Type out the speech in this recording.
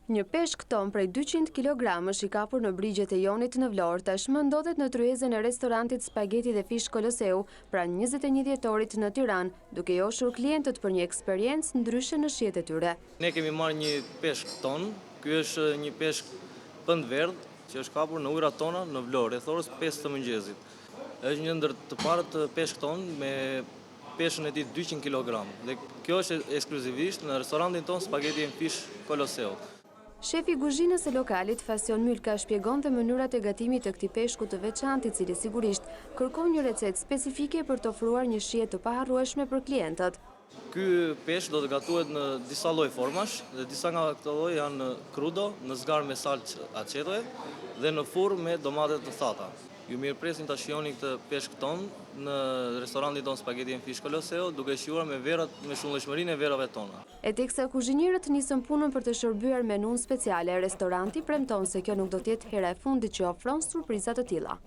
Një peshk ton prej 200 kg i kapur në brigjet e Jonit në Vlorë tashmë ndodhet në tryezën e restorantit Spaghetti dhe Fish Koloseu, pra 21 dhjetorit në Tiranë, duke joshur klientët për një eksperiencë ndryshe në shijet e tyre. Ne kemi marrë një peshk ton, ky është një peshk pëndverdh që është kapur në ujërat tona në Vlorë, rreth orës 5 të mëngjesit. Është një ndër të parët peshk ton me peshën e tij 200 kg dhe kjo është ekskluzivisht në restorantin ton Spaghetti and Fish Koloseu. Shefi kuzhinës e lokalit, Fasjon Mylka, shpjegonte mënyrat e gatimit të këtij peshku të veçantë, i cili sigurisht kërkon një recetë specifike për të ofruar një shije të paharrueshme për klientët. Ky peshk do të gatuhet në disa lloj formash, dhe disa nga këto lloj janë crudo, në zgar me salcë aceto dhe në furrë me domate të thata. Ju mirëpresim ta shijoni këtë peshk ton në restorantin ton Spaghetti and Fish Koloseu, duke shijuar me shumëllëshmërinë e verave tona. E teksa kuzhinierët nisën punën për të shërbyer menun speciale, restoranti premton se kjo nuk do të jetë hera e fundit që ofron surpriza të tilla.